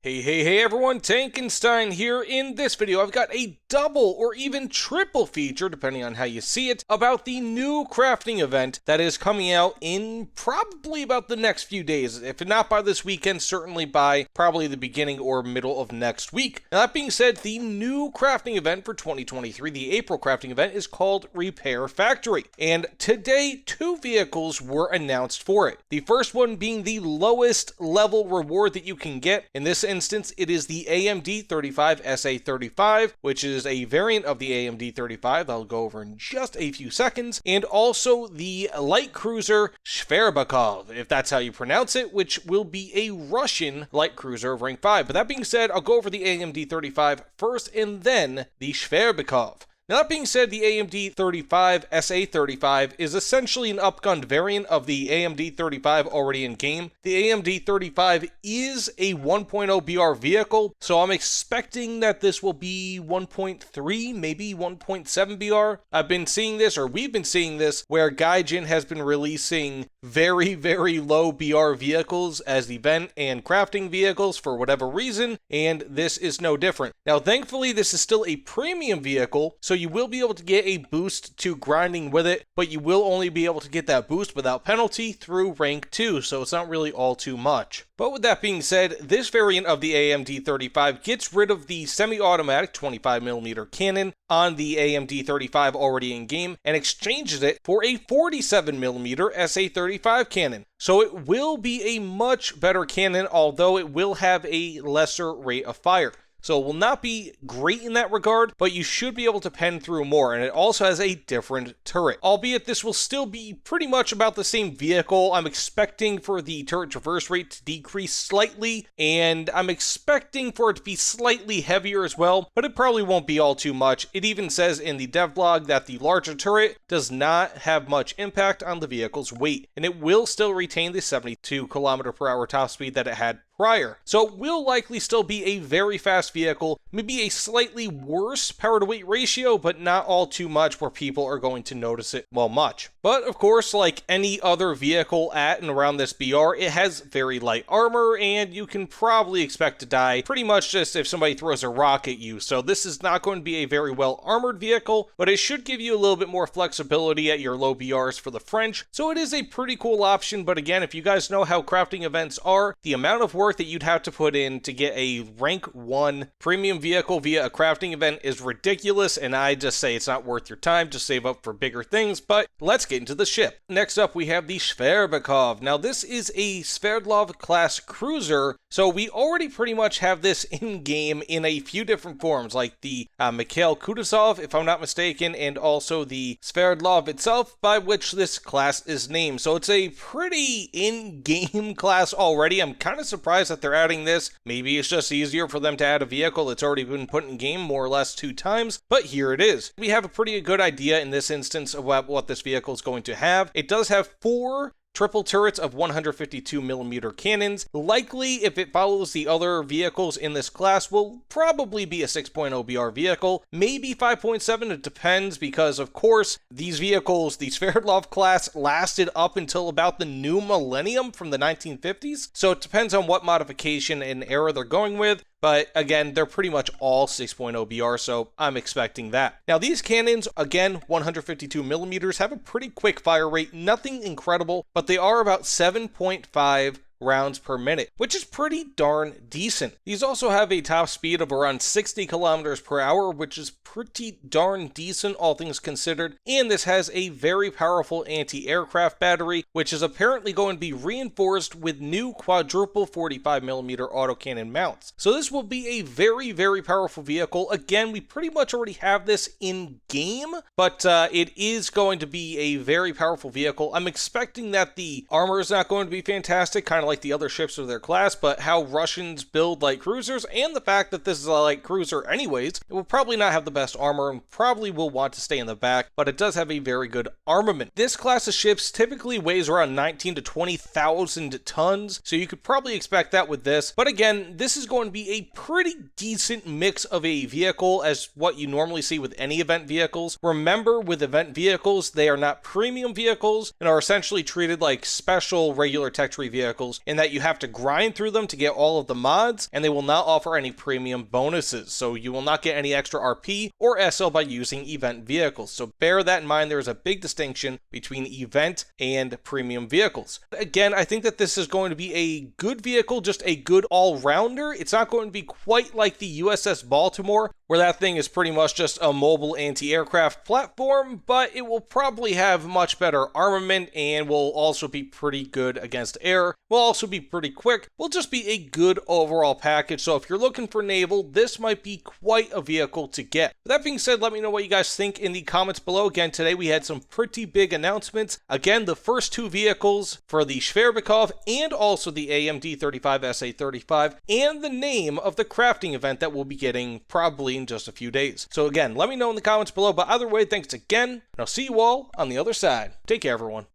Hey everyone, Tankenstein here. In this video, I've got a double or even triple feature, depending on how you see it, about the new crafting event that is coming out in probably about the next few days. If not by this weekend, certainly by probably the beginning or middle of next week. Now, that being said, the new crafting event for 2023, the April crafting event, is called Repair Factory. And today, two vehicles were announced for it. The first one being the lowest level reward that you can get. In this instance, it is the AMD 35 SA35, which is a variant of the AMD 35 that I'll go over in just a few seconds, and also the light cruiser Shcherbakov, if that's how you pronounce it, which will be a Russian light cruiser of rank 5. But that being said, I'll go over the AMD 35 first and then the Shcherbakov. Now, that being said, the AMD 35 SA35 is essentially an upgunned variant of the AMD 35 already in game. The AMD 35 is a 1.0 BR vehicle, so I'm expecting that this will be 1.3, maybe 1.7 BR. I've been seeing this, or we've been seeing this, where Gaijin has been releasing very low BR vehicles as event and crafting vehicles for whatever reason, and this is no different. Now, thankfully, this is still a premium vehicle, so you will be able to get a boost to grinding with it, but you will only be able to get that boost without penalty through rank 2, so it's not really all too much. But with that being said, this variant of the AMD 35 gets rid of the semi-automatic 25mm cannon on the AMD 35 already in game and exchanges it for a 47mm SA35 cannon. So it will be a much better cannon, although it will have a lesser rate of fire. So it will not be great in that regard, but you should be able to pen through more, and it also has a different turret. Albeit this will still be pretty much about the same vehicle. I'm expecting for the turret traverse rate to decrease slightly, and I'm expecting for it to be slightly heavier as well, but it probably won't be all too much. It even says in the devlog that the larger turret does not have much impact on the vehicle's weight, and it will still retain the 72 km/h top speed that it had prior. So it will likely still be a very fast vehicle, maybe a slightly worse power to weight ratio, but not all too much where people are going to notice it well much. But of course, like any other vehicle at and around this BR, it has very light armor, and you can probably expect to die pretty much just if somebody throws a rock at you. So this is not going to be a very well armored vehicle, but it should give you a little bit more flexibility at your low BRs for the French. So it is a pretty cool option, but again, if you guys know how crafting events are, the amount of work that you'd have to put in to get a rank 1 premium vehicle via a crafting event is ridiculous, and I just say it's not worth your time. Just save up for bigger things. But let's get into the ship. Next up, we have the Shcherbakov. Now, this is a Sverdlov class cruiser, so we already pretty much have this in game in a few different forms, like the Mikhail Kutuzov, if I'm not mistaken, and also the Sverdlov itself, by which this class is named. So it's a pretty in-game class already. I'm kind of surprised that they're adding this. Maybe it's just easier for them to add a vehicle that's already been put in game more or less 2 times, but here it is. We have a pretty good idea in this instance of what this vehicle is going to have. It does have 4 triple turrets of 152mm cannons. Likely, if it follows the other vehicles in this class, will probably be a 6.0 BR vehicle, maybe 5.7, it depends, because of course, these vehicles, the Sverdlov class, lasted up until about the new millennium from the 1950s, so it depends on what modification and era they're going with. But again, they're pretty much all 6.0 BR, so I'm expecting that. Now, these cannons, again, 152mm, have a pretty quick fire rate, nothing incredible, but they are about 7.5 rounds per minute, which is pretty darn decent. These also have a top speed of around 60 km/h, which is pretty darn decent, all things considered. And this has a very powerful anti-aircraft battery, which is apparently going to be reinforced with new quadruple 45mm autocannon mounts. So this will be a very powerful vehicle. Again, we pretty much already have this in game, but it is going to be a very powerful vehicle. I'm expecting that the armor is not going to be fantastic, kind of like the other ships of their class, but how Russians build light cruisers, and the fact that this is a light cruiser anyways, it will probably not have the best armor and probably will want to stay in the back, but it does have a very good armament. This class of ships typically weighs around 19 to 20,000 tons, so you could probably expect that with this. But again, this is going to be a pretty decent mix of a vehicle as what you normally see with any event vehicles. Remember, with event vehicles, they are not premium vehicles and are essentially treated like special regular tech tree vehicles. vehicles in that you have to grind through them to get all of the mods, and they will not offer any premium bonuses. So you will not get any extra RP or SL by using event vehicles. So bear that in mind. There is a big distinction between event and premium vehicles. Again, I think that this is going to be a good vehicle, just a good all-rounder. It's not going to be quite like the USS Baltimore, where that thing is pretty much just a mobile anti-aircraft platform, but it will probably have much better armament and will also be pretty good against air. Will also be pretty quick. Will just be a good overall package. So if you're looking for naval, this might be quite a vehicle to get. With that being said, let me know what you guys think in the comments below. Again, today we had some pretty big announcements. Again, the first two vehicles for the Shcherbakov and also the AMD 35 SA35, and the name of the crafting event that we'll be getting probably in just a few days. So again, let me know in the comments below. But either way, thanks again, and I'll see you all on the other side. Take care, everyone.